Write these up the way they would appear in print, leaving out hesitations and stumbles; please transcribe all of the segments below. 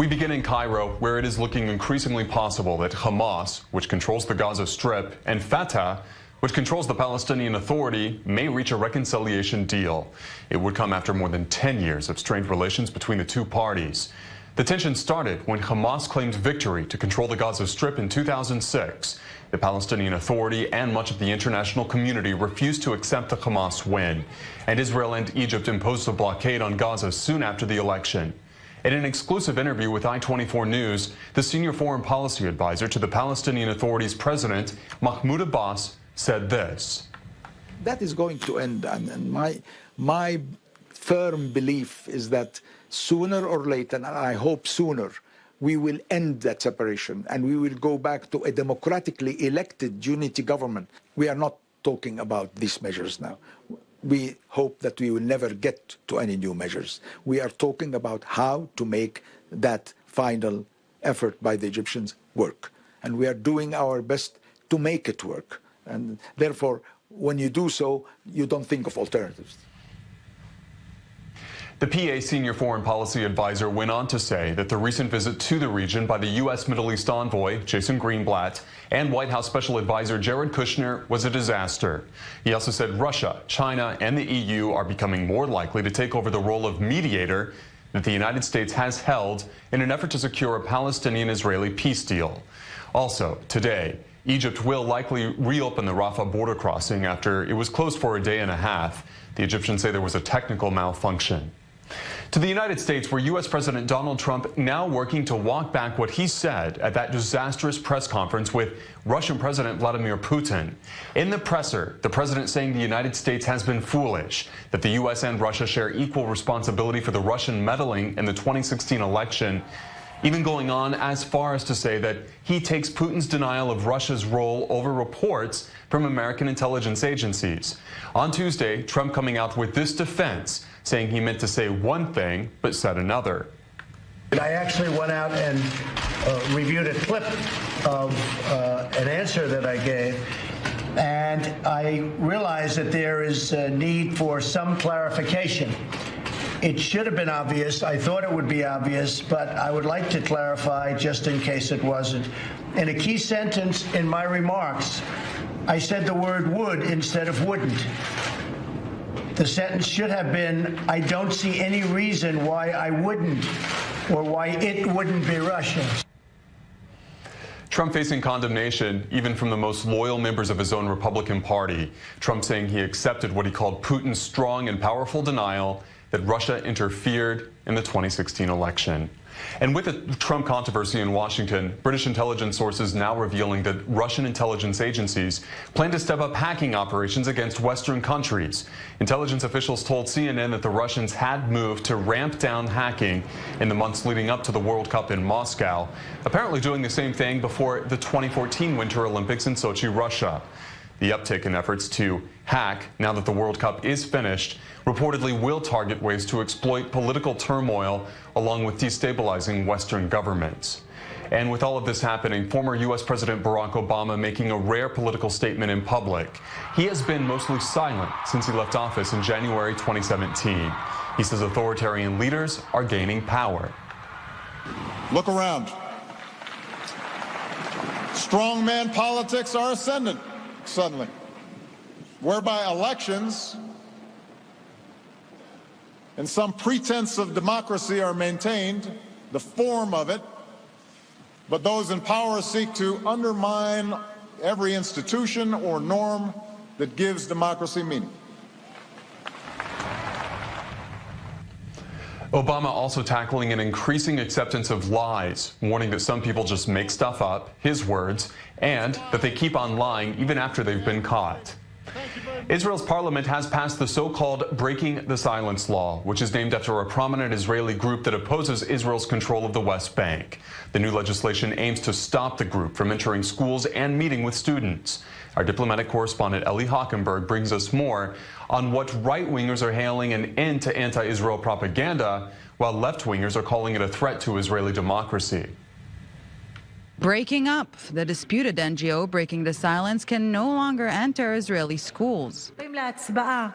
We begin in Cairo, where it is looking increasingly possible that Hamas, which controls the Gaza Strip, and Fatah, which controls the Palestinian Authority, may reach a reconciliation deal. It would come after more than 10 years of strained relations between the two parties. The tension started when Hamas claimed victory to control the Gaza Strip in 2006. The Palestinian Authority and much of the international community refused to accept the Hamas win. And Israel and Egypt imposed a blockade on Gaza soon after the election. In an exclusive interview with I-24 News, the senior foreign policy advisor to the Palestinian Authority's president, Mahmoud Abbas, said this. That is going to end, and my firm belief is that sooner or later, and I hope sooner, we will end that separation and we will go back to a democratically elected unity government. We are not talking about these measures now. We hope that we will never get to any new measures. We are talking about how to make that final effort by the Egyptians work. And we are doing our best to make it work. And therefore, when you do so, you don't think of alternatives. The PA senior foreign policy advisor went on to say that the recent visit to the region by the U.S. Middle East envoy, Jason Greenblatt, and White House special advisor Jared Kushner was a disaster. He also said Russia, China, and the EU are becoming more likely to take over the role of mediator that the United States has held in an effort to secure a Palestinian-Israeli peace deal. Also, today, Egypt will likely reopen the Rafah border crossing after it was closed for a day and a half. The Egyptians say there was a technical malfunction. To the United States, where U.S. President Donald Trump now working to walk back what he said at that disastrous press conference with Russian President Vladimir Putin. In the presser, the president saying the United States has been foolish, that the U.S. and Russia share equal responsibility for the Russian meddling in the 2016 election, even going on as far as to say that he takes Putin's denial of Russia's role over reports from American intelligence agencies. On Tuesday, Trump coming out with this defense, saying he meant to say one thing but said another. I actually went out and reviewed a clip of an answer that I gave, and I realized that there is a need for some clarification. It should have been obvious. I thought it would be obvious, but I would like to clarify just in case it wasn't. In a key sentence in my remarks, I said the word would instead of wouldn't. The sentence should have been, I don't see any reason why I wouldn't, or why it wouldn't be Russia. Trump facing condemnation even from the most loyal members of his own Republican Party. Trump saying he accepted what he called Putin's strong and powerful denial that Russia interfered in the 2016 election. And with the Trump controversy in Washington, British intelligence sources now revealing that Russian intelligence agencies plan to step up hacking operations against Western countries. Intelligence officials told CNN that the Russians had moved to ramp down hacking in the months leading up to the World Cup in Moscow, apparently doing the same thing before the 2014 Winter Olympics in Sochi, Russia. The uptick in efforts to hack, now that the World Cup is finished, reportedly will target ways to exploit political turmoil along with destabilizing Western governments. And with all of this happening, former U.S. President Barack Obama making a rare political statement in public. He has been mostly silent since he left office in January 2017. He says authoritarian leaders are gaining power. Look around. Strongman politics are ascendant suddenly, whereby elections and some pretense of democracy are maintained, the form of it, but those in power seek to undermine every institution or norm that gives democracy meaning. Obama also tackling an increasing acceptance of lies, warning that some people just make stuff up, his words, and that they keep on lying even after they've been caught. Israel's parliament has passed the so-called Breaking the Silence Law, which is named after a prominent Israeli group that opposes Israel's control of the West Bank. The new legislation aims to stop the group from entering schools and meeting with students. Our diplomatic correspondent Ellie Hockenberg brings us more on what right-wingers are hailing an end to anti-Israel propaganda, while left-wingers are calling it a threat to Israeli democracy. Breaking up. The disputed NGO Breaking the Silence can no longer enter Israeli schools. להצבעה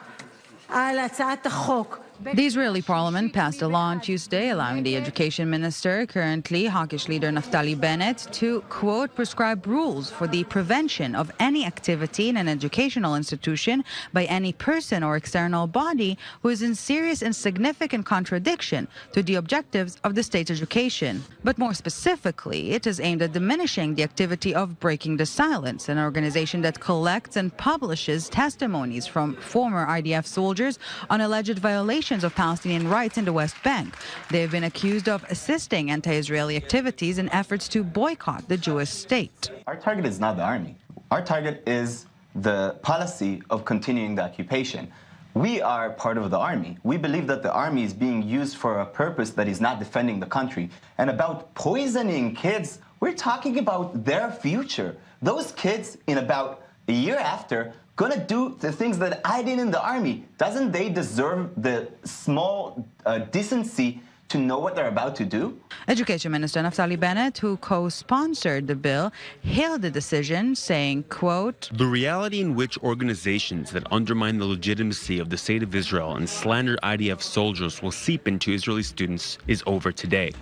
על הצעת החוק The Israeli parliament passed a law on Tuesday allowing the education minister, currently hawkish leader Naftali Bennett, to, quote, prescribe rules for the prevention of any activity in an educational institution by any person or external body who is in serious and significant contradiction to the objectives of the state's education. But more specifically, it is aimed at diminishing the activity of Breaking the Silence, an organization that collects and publishes testimonies from former IDF soldiers on alleged violations of Palestinian rights in the West Bank. They have been accused of assisting anti-Israeli activities in efforts to boycott the Jewish state. Our target is not the army. Our target is the policy of continuing the occupation. We are part of the army. We believe that the army is being used for a purpose that is not defending the country. And about poisoning kids, we're talking about their future. Those kids, in about a year after, gonna do the things that I did in the army. Doesn't they deserve the small decency to know what they're about to do? Education Minister Naftali Bennett, who co-sponsored the bill, hailed the decision, saying, quote, "The reality in which organizations that undermine the legitimacy of the state of Israel and slander IDF soldiers will seep into Israeli students is over today.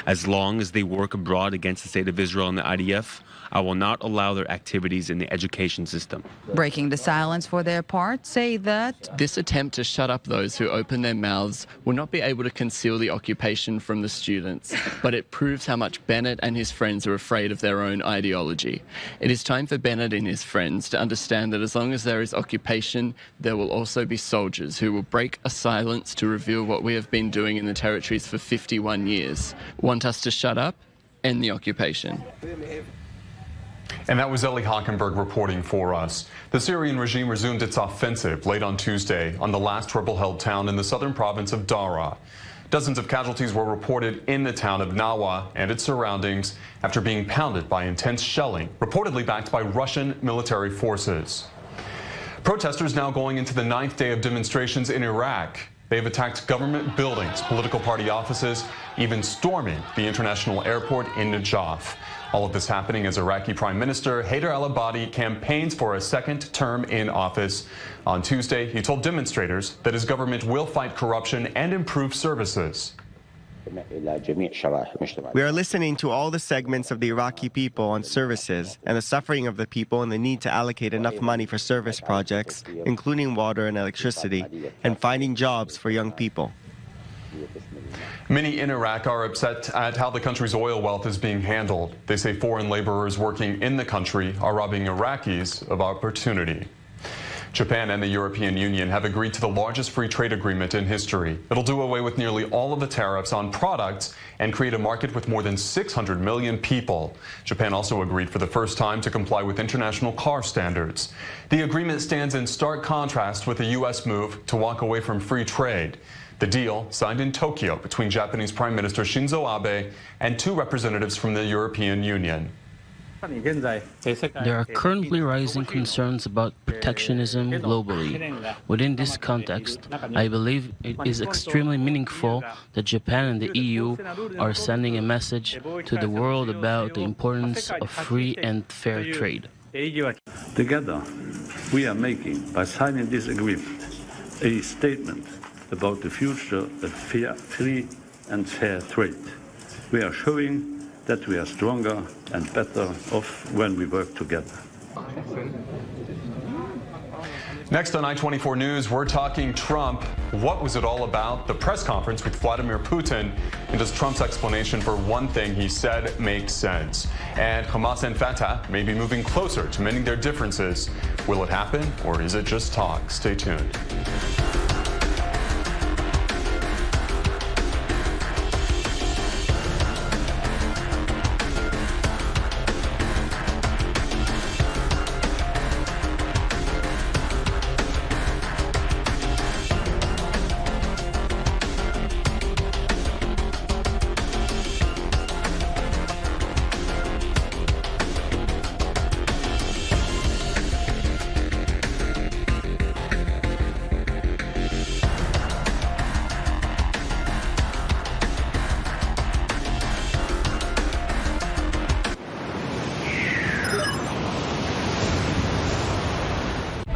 As long as they work abroad against the state of Israel and the IDF, I will not allow their activities in the education system." Breaking the Silence, for their part, say that this attempt to shut up those who open their mouths will not be able to conceal the occupation from the students, but it proves how much Bennett and his friends are afraid of their own ideology. It is time for Bennett and his friends to understand that as long as there is occupation, there will also be soldiers who will break a silence to reveal what we have been doing in the territories for 51 years. Want us to shut up? End the occupation. And that was Ellie Hockenberg reporting for us. The Syrian regime resumed its offensive late on Tuesday on the last rebel-held town in the southern province of Daraa. Dozens of casualties were reported in the town of Nawa and its surroundings after being pounded by intense shelling, reportedly backed by Russian military forces. Protesters now going into the 9th day of demonstrations in Iraq. They have attacked government buildings, political party offices, even storming the international airport in Najaf. All of this happening as Iraqi Prime Minister Haider al-Abadi campaigns for a second term in office. On Tuesday, he told demonstrators that his government will fight corruption and improve services. We are listening to all the segments of the Iraqi people on services and the suffering of the people and the need to allocate enough money for service projects, including water and electricity, and finding jobs for young people. Many in Iraq are upset at how the country's oil wealth is being handled. They say foreign laborers working in the country are robbing Iraqis of opportunity. Japan and the European Union have agreed to the largest free trade agreement in history. It'll do away with nearly all of the tariffs on products and create a market with more than 600 million people. Japan also agreed for the first time to comply with international car standards. The agreement stands in stark contrast with the U.S. move to walk away from free trade. The deal, signed in Tokyo between Japanese Prime Minister Shinzo Abe and 2 representatives from the European Union. There are currently rising concerns about protectionism globally. Within this context, I believe it is extremely meaningful that Japan and the EU are sending a message to the world about the importance of free and fair trade. Together, we are making, by signing this agreement, a statement about the future of free and fair trade. We are showing that we are stronger and better off when we work together. Next on I-24 News, we're talking Trump. What was it all about? The press conference with Vladimir Putin. And does Trump's explanation for one thing he said make sense? And Hamas and Fatah may be moving closer to mending their differences. Will it happen, or is it just talk? Stay tuned.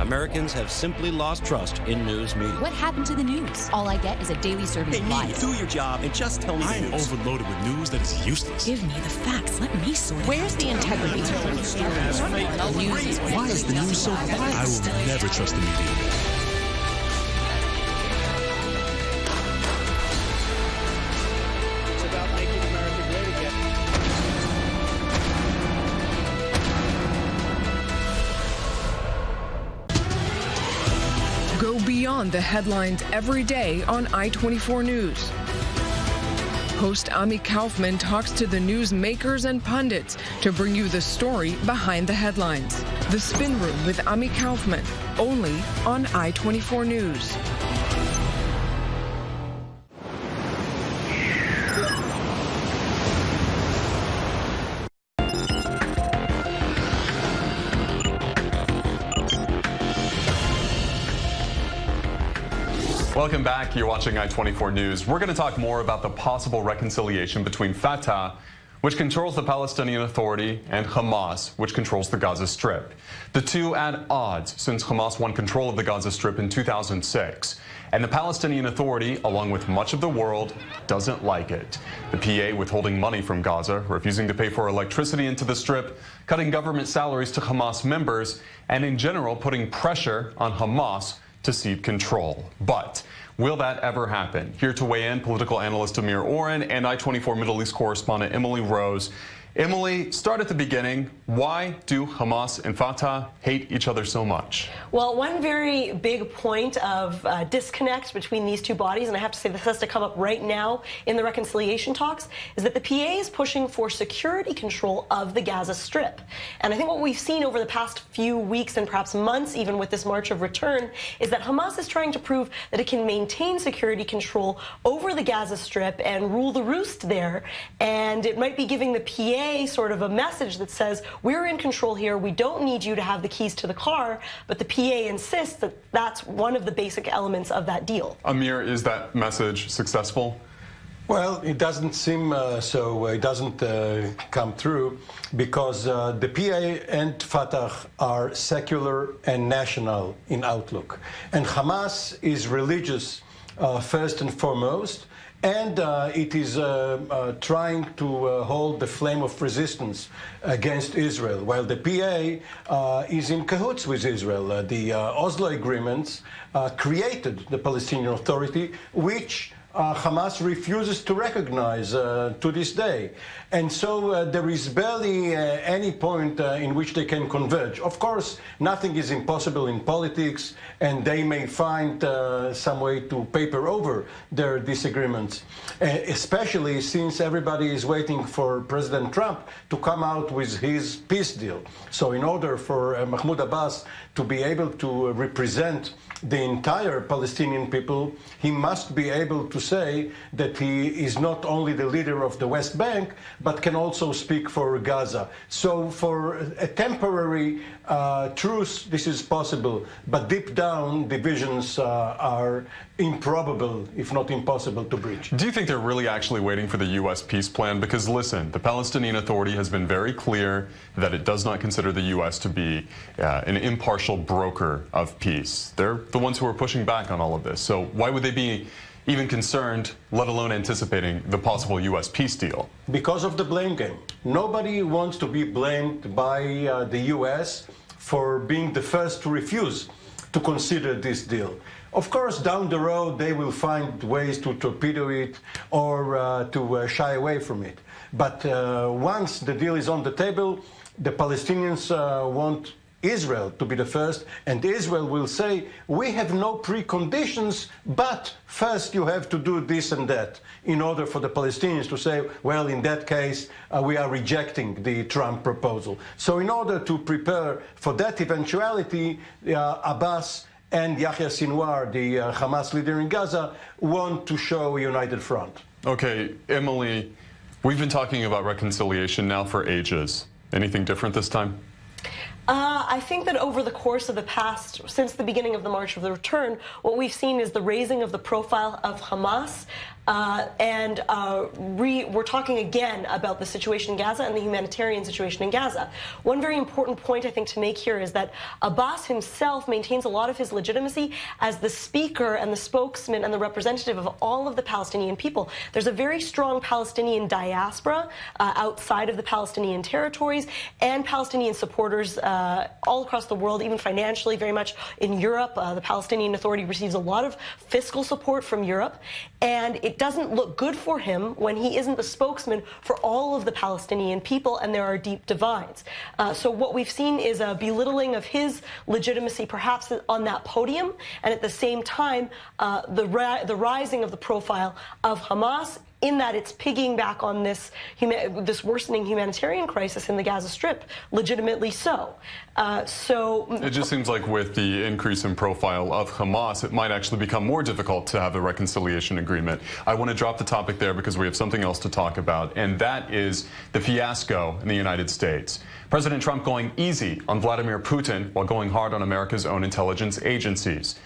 Americans have simply lost trust in news media. What happened to the news? All I get is a daily serving of lies. Do your job and just tell me the news. I am overloaded with news that is useless. Give me the facts. Let me sort it. Where's the integrity? Why is the news so biased? I will never trust the media. Go beyond the headlines every day on I-24 News. Host Ami Kaufman talks to the news makers and pundits to bring you the story behind the headlines. The Spin Room with Ami Kaufman, only on I-24 News. Welcome back. You're watching I-24 News. We're going to talk more about the possible reconciliation between Fatah, which controls the Palestinian Authority, and Hamas, which controls the Gaza Strip. The two at odds since Hamas won control of the Gaza Strip in 2006. And the Palestinian Authority, along with much of the world, doesn't like it. The PA withholding money from Gaza, refusing to pay for electricity into the Strip, cutting government salaries to Hamas members, and in general putting pressure on Hamas to cede control. But will that ever happen? Here to weigh in, political analyst Amir Oren and I-24 Middle East correspondent Emily Rose. Emily, start at the beginning. Why do Hamas and Fatah hate each other so much? Well, one very big point of disconnect between these two bodies, and I have to say this has to come up right now in the reconciliation talks, is that the PA is pushing for security control of the Gaza Strip. And I think what we've seen over the past few weeks and perhaps months, even with this March of Return, is that Hamas is trying to prove that it can maintain security control over the Gaza Strip and rule the roost there. And it might be giving the PA sort of a message that says, we're in control here, we don't need you to have the keys to the car, but the PA insists that that's one of the basic elements of that deal. Amir, is that message successful? Well, it doesn't seem so. It doesn't come through because the PA and Fatah are secular and national in outlook. And Hamas is religious first and foremost. And it is trying to hold the flame of resistance against Israel, while the PA is in cahoots with Israel. The Oslo agreements created the Palestinian Authority, which Hamas refuses to recognize to this day. And so there is barely any point in which they can converge. Of course, nothing is impossible in politics, and they may find some way to paper over their disagreements, especially since everybody is waiting for President Trump to come out with his peace deal. So in order for Mahmoud Abbas to be able to represent the entire Palestinian people, he must be able to say that he is not only the leader of the West Bank, but can also speak for Gaza. So for a temporary truce, this is possible, but deep down, divisions are improbable, if not impossible, to breach. Do you think they're really actually waiting for the U.S. peace plan? Because listen, the Palestinian Authority has been very clear that it does not consider the U.S. to be an impartial broker of peace. They're the ones who are pushing back on all of this. So why would they be even concerned, let alone anticipating the possible U.S. peace deal? Because of the blame game. Nobody wants to be blamed by the U.S. for being the first to refuse to consider this deal. Of course, down the road, they will find ways to torpedo it or to shy away from it. But once the deal is on the table, the Palestinians want Israel to be the first, and Israel will say, we have no preconditions, but first you have to do this and that, in order for the Palestinians to say, well, in that case, we are rejecting the Trump proposal. So in order to prepare for that eventuality, Abbas and Yahya Sinwar, the Hamas leader in Gaza, want to show a united front. Okay, Emily, we've been talking about reconciliation now for ages. Anything different this time? I think that over the course of the past, since the beginning of the March of the Return, what we've seen is the raising of the profile of Hamas we're talking again about the situation in Gaza and the humanitarian situation in Gaza. One very important point I think to make here is that Abbas himself maintains a lot of his legitimacy as the speaker and the spokesman and the representative of all of the Palestinian people. There's a very strong Palestinian diaspora outside of the Palestinian territories, and Palestinian supporters all across the world, even financially, very much in Europe. The Palestinian Authority receives a lot of fiscal support from Europe, and it doesn't look good for him when he isn't the spokesman for all of the Palestinian people, and there are deep divides. So what we've seen is a belittling of his legitimacy, perhaps on that podium, and at the same time, the rising of the profile of Hamas, in that it's pigging back on this worsening humanitarian crisis in the Gaza Strip, legitimately so. It just seems like with the increase in profile of Hamas, it might actually become more difficult to have a reconciliation agreement. I want to drop the topic there because we have something else to talk about, and that is the fiasco in the United States. President Trump going easy on Vladimir Putin while going hard on America's own intelligence agencies.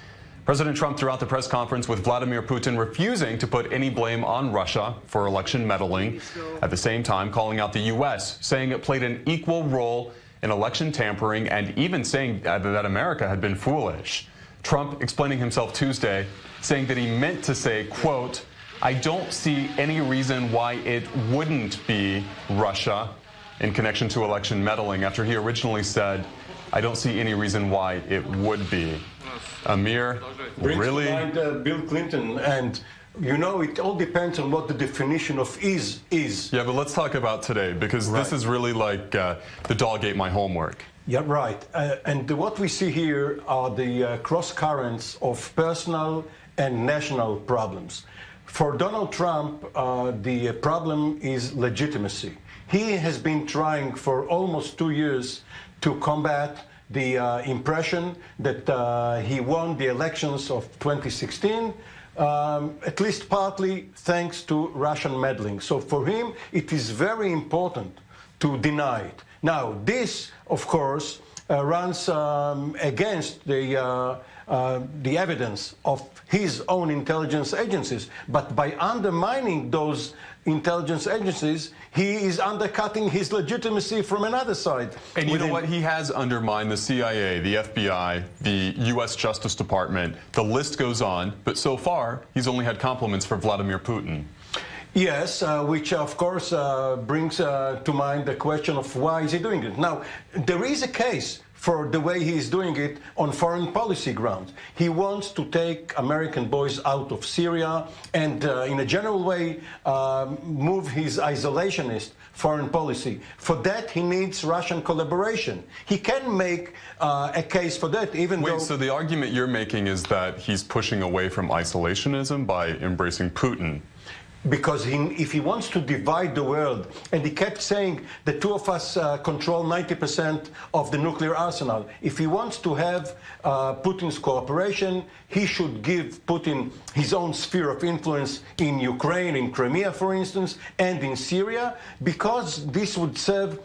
President Trump throughout the press conference with Vladimir Putin refusing to put any blame on Russia for election meddling, at the same time calling out the U.S., saying it played an equal role in election tampering and even saying that America had been foolish. Trump explaining himself Tuesday, saying that he meant to say, quote, "I don't see any reason why it wouldn't be Russia in connection to election meddling," after he originally said, "I don't see any reason why it would be." Amir, really? Brings to mind Bill Clinton, and you know, it all depends on what the definition of is. Yeah, but let's talk about today, because this is really like the dog ate my homework. Yeah, right. And what we see here are the cross currents of personal and national problems. For Donald Trump, the problem is legitimacy. He has been trying for almost 2 years to combat the impression that he won the elections of 2016, at least partly thanks to Russian meddling. So for him, it is very important to deny it. Now, this, of course, runs against the evidence of his own intelligence agencies. But by undermining those intelligence agencies, he is undercutting his legitimacy from another side. And you know what? He has undermined the CIA, the FBI, the U.S. Justice Department. The list goes on. But so far, he's only had compliments for Vladimir Putin. Yes, which of course brings to mind the question of why is he doing it. Now, there is a case for the way he is doing it on foreign policy grounds. He wants to take American boys out of Syria and, in a general way, move his isolationist foreign policy. For that, he needs Russian collaboration. He can make a case for that, even though... Wait, so the argument you're making is that he's pushing away from isolationism by embracing Putin? Because if he wants to divide the world, and he kept saying the two of us control 90% of the nuclear arsenal. If he wants to have Putin's cooperation, he should give Putin his own sphere of influence in Ukraine, in Crimea, for instance, and in Syria, because this would serve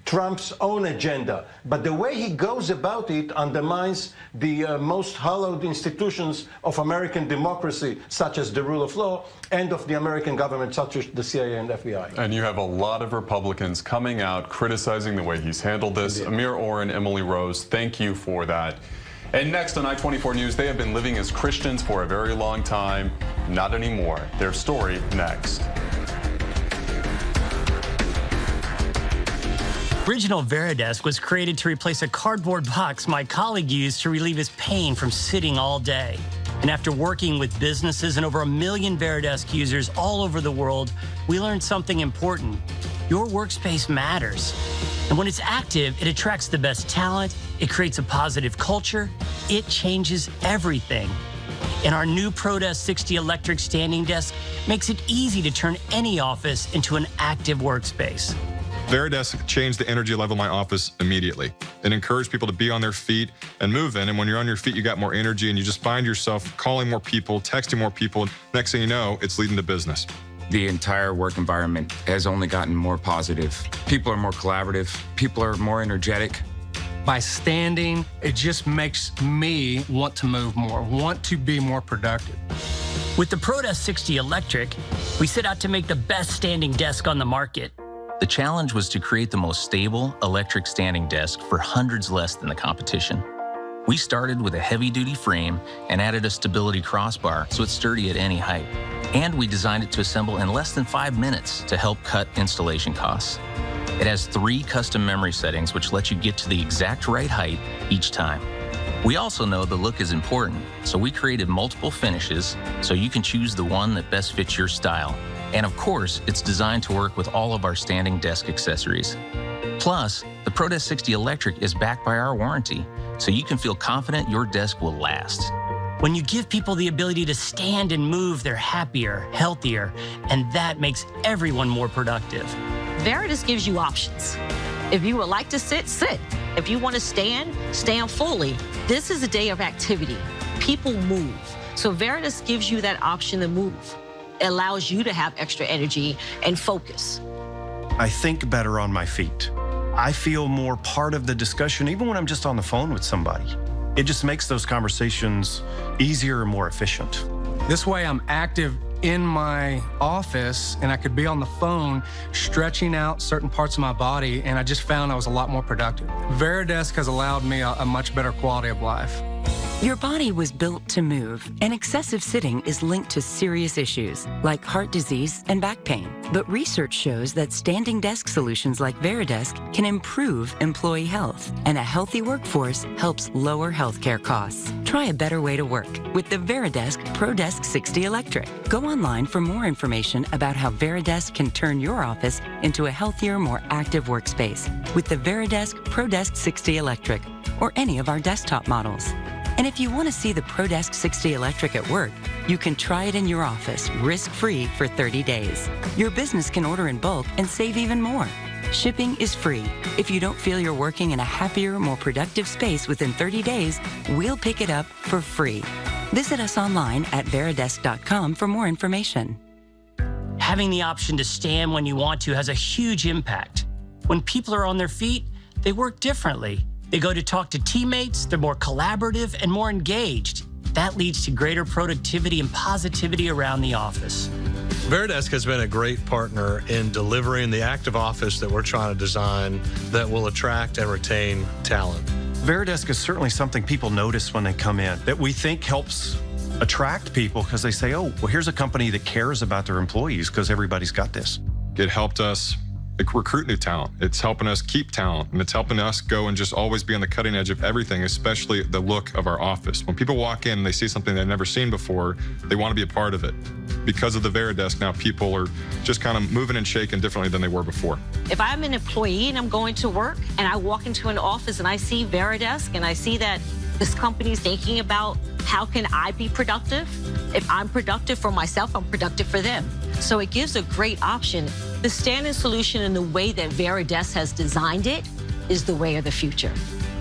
Trump's own agenda. But the way he goes about it undermines the most hallowed institutions of American democracy, such as the rule of law, and of the American government, such as the CIA and FBI. And you have a lot of Republicans coming out criticizing the way he's handled this. Indeed. Amir Oren, Emily Rose, thank you for that. And next on I-24 News, they have been living as Christians for a very long time. Not anymore. Their story next. Original Veridesk was created to replace a cardboard box my colleague used to relieve his pain from sitting all day. And after working with businesses and over 1 million Veridesk users all over the world, we learned something important. Your workspace matters. And when it's active, it attracts the best talent, it creates a positive culture, it changes everything. And our new ProDesk 60 electric standing desk makes it easy to turn any office into an active workspace. Veridesk changed the energy level of my office immediately. It encouraged people to be on their feet and move in. And when you're on your feet, you got more energy and you just find yourself calling more people, texting more people. Next thing you know, it's leading to business. The entire work environment has only gotten more positive. People are more collaborative. People are more energetic. By standing, it just makes me want to move more, want to be more productive. With the ProDesk 60 Electric, we set out to make the best standing desk on the market. The challenge was to create the most stable electric standing desk for hundreds less than the competition. We started with a heavy-duty frame and added a stability crossbar so it's sturdy at any height. And we designed it to assemble in less than 5 minutes to help cut installation costs. It has 3 custom memory settings which let you get to the exact right height each time. We also know the look is important, so we created multiple finishes so you can choose the one that best fits your style. And of course, it's designed to work with all of our standing desk accessories. Plus, the ProDesk 60 Electric is backed by our warranty, so you can feel confident your desk will last. When you give people the ability to stand and move, they're happier, healthier, and that makes everyone more productive. Veridesk gives you options. If you would like to sit, sit. If you want to stand, stand fully. This is a day of activity. People move. So Veridesk gives you that option to move. It allows you to have extra energy and focus. I think better on my feet. I feel more part of the discussion, even when I'm just on the phone with somebody. It just makes those conversations easier and more efficient. This way I'm active in my office and I could be on the phone stretching out certain parts of my body, and I just found I was a lot more productive. Veridesk has allowed me a much better quality of life. Your body was built to move, and excessive sitting is linked to serious issues like heart disease and back pain. But research shows that standing desk solutions like Veridesk can improve employee health, and a healthy workforce helps lower healthcare costs. Try a better way to work with the Veridesk ProDesk 60 Electric. Go online for more information about how Veridesk can turn your office into a healthier, more active workspace with the Veridesk ProDesk 60 Electric or any of our desktop models. And if you want to see the ProDesk 60 Electric at work, you can try it in your office risk-free for 30 days. Your business can order in bulk and save even more. Shipping is free. If you don't feel you're working in a happier, more productive space within 30 days, we'll pick it up for free. Visit us online at veridesk.com for more information. Having the option to stand when you want to has a huge impact. When people are on their feet, they work differently. They go to talk to teammates, they're more collaborative and more engaged. That leads to greater productivity and positivity around the office. Veridesk has been a great partner in delivering the active office that we're trying to design that will attract and retain talent. Veridesk is certainly something people notice when they come in, that we think helps attract people because they say, oh, well, here's a company that cares about their employees because everybody's got this. It helped us recruit new talent. It's helping us keep talent, and it's helping us go and just always be on the cutting edge of everything, especially the look of our office. When people walk in and they see something they've never seen before, they want to be a part of it. Because of the Veridesk, now people are just kind of moving and shaking differently than they were before. If I'm an employee and I'm going to work and I walk into an office and I see Veridesk and I see that this company's thinking about how can I be productive? If I'm productive for myself, I'm productive for them. So it gives a great option. The standing solution and the way that Veridesk has designed it is the way of the future.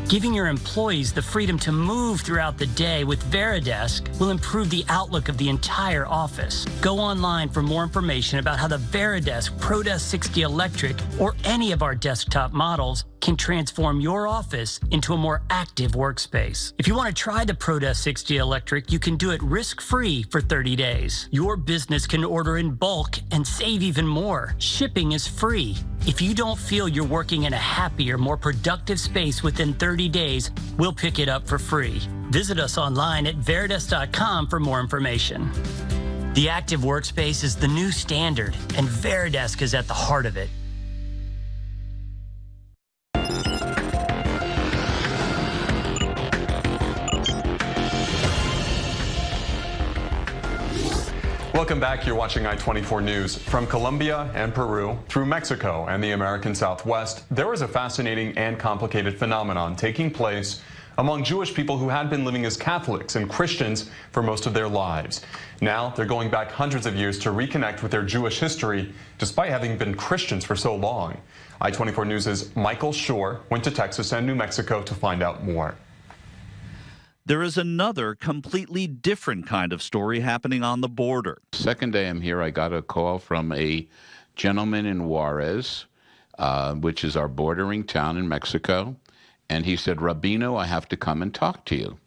Giving your employees the freedom to move throughout the day with Veridesk will improve the outlook of the entire office. Go online for more information about how the Veridesk ProDesk 60 Electric or any of our desktop models can transform your office into a more active workspace. If you want to try the ProDesk 60 Electric, you can do it risk-free for 30 days. Your business can order in bulk and save even more. Shipping is free. If you don't feel you're working in a happier, more productive space within 30 days, we'll pick it up for free. Visit us online at veridesk.com for more information. The active workspace is the new standard, and Veridesk is at the heart of it. Welcome back. You're watching I-24 News. From Colombia and Peru through Mexico and the American Southwest, there was a fascinating and complicated phenomenon taking place among Jewish people who had been living as Catholics and Christians for most of their lives. Now they're going back hundreds of years to reconnect with their Jewish history, despite having been Christians for so long. I-24 News' Michael Shore went to Texas and New Mexico to find out more. There is another completely different kind of story happening on the border. Second day I'm here, I got a call from a gentleman in Juarez, which is our bordering town in Mexico, and he said, Rabino, I have to come and talk to you.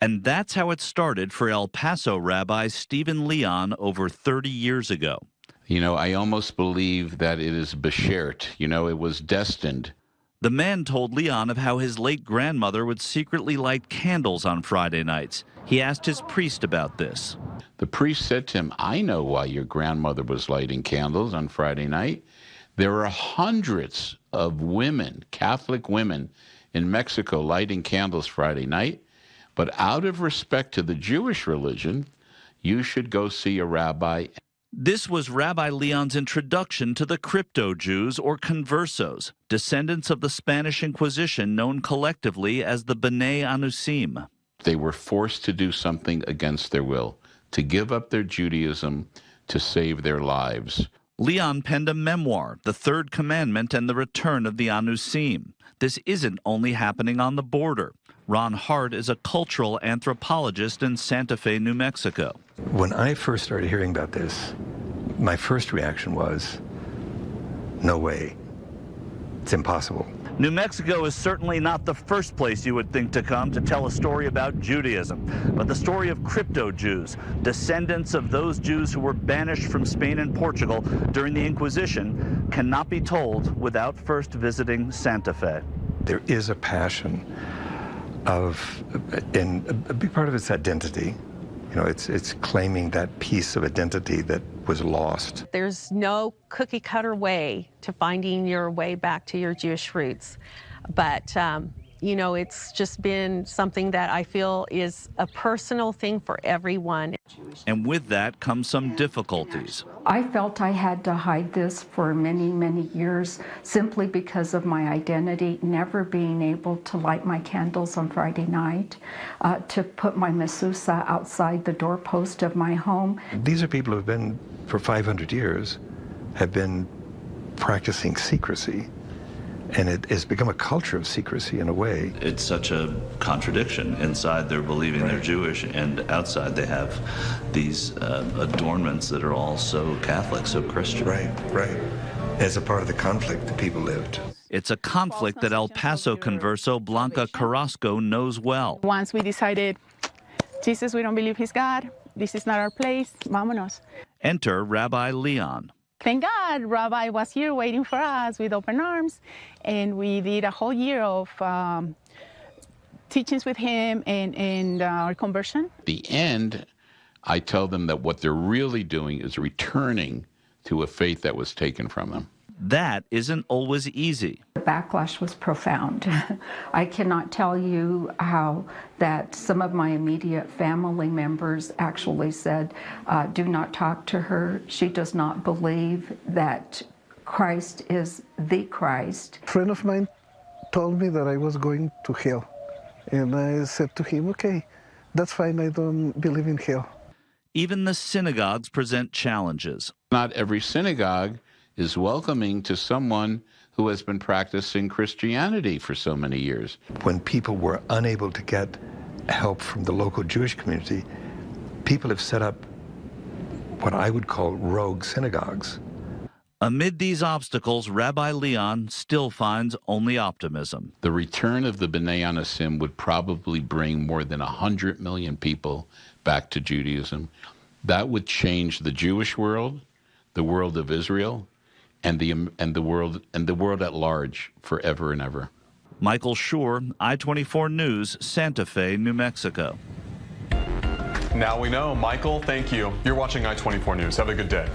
And that's how it started for El Paso Rabbi Stephen Leon over 30 years ago. You know, I almost believe that it is beshert. You know, it was destined. The man told Leon of how his late grandmother would secretly light candles on Friday nights. He asked his priest about this. The priest said to him, I know why your grandmother was lighting candles on Friday night. There are hundreds of women, Catholic women, in Mexico lighting candles Friday night. But out of respect to the Jewish religion, you should go see a rabbi. This was Rabbi Leon's introduction to the crypto-Jews, or conversos, descendants of the Spanish Inquisition known collectively as the B'nai Anusim. They were forced to do something against their will, to give up their Judaism to save their lives. Leon penned a memoir, The Third Commandment and the Return of the Anusim. This isn't only happening on the border. Ron Hart is a cultural anthropologist in Santa Fe, New Mexico. When I first started hearing about this, my first reaction was, no way. It's impossible. New Mexico is certainly not the first place you would think to come to tell a story about Judaism, but the story of crypto-Jews, descendants of those Jews who were banished from Spain and Portugal during the Inquisition, cannot be told without first visiting Santa Fe. There is a passion and a big part of it's identity. You know, it's claiming that piece of identity that was lost. There's no cookie cutter way to finding your way back to your Jewish roots. But, you know, it's just been something that I feel is a personal thing for everyone. And with that comes some difficulties. I felt I had to hide this for many, many years simply because of my identity, never being able to light my candles on Friday night, to put my mezuzah outside the doorpost of my home. These are people who have been, for 500 years, have been practicing secrecy. And it has become a culture of secrecy in a way. It's such a contradiction. Inside they're believing they're Jewish, and outside they have these adornments that are all so Catholic, so Christian. Right. As a part of the conflict that people lived. It's a conflict that El Paso converso Blanca Carrasco knows well. Once we decided, Jesus, we don't believe he's God. This is not our place. Vámonos. Enter Rabbi Leon. Thank God, Rabbi was here waiting for us with open arms, and we did a whole year of teachings with him and our conversion. At the end, I tell them that what they're really doing is returning to a faith that was taken from them. That isn't always easy. The backlash was profound. I cannot tell you how that some of my immediate family members actually said, do not talk to her. She does not believe that Christ is the Christ. A friend of mine told me that I was going to hell. And I said to him, okay, that's fine, I don't believe in hell. Even the synagogues present challenges. Not every synagogue is welcoming to someone who has been practicing Christianity for so many years. When people were unable to get help from the local Jewish community, people have set up what I would call rogue synagogues. Amid these obstacles, Rabbi Leon still finds only optimism. The return of the B'nai Anusim would probably bring more than 100 million people back to Judaism. That would change the Jewish world, the world of Israel, and the world at large forever and ever. Michael Schur, I-24 News, Santa Fe, New Mexico. Now we know. Michael, thank you. You're watching I-24 News. Have a good day.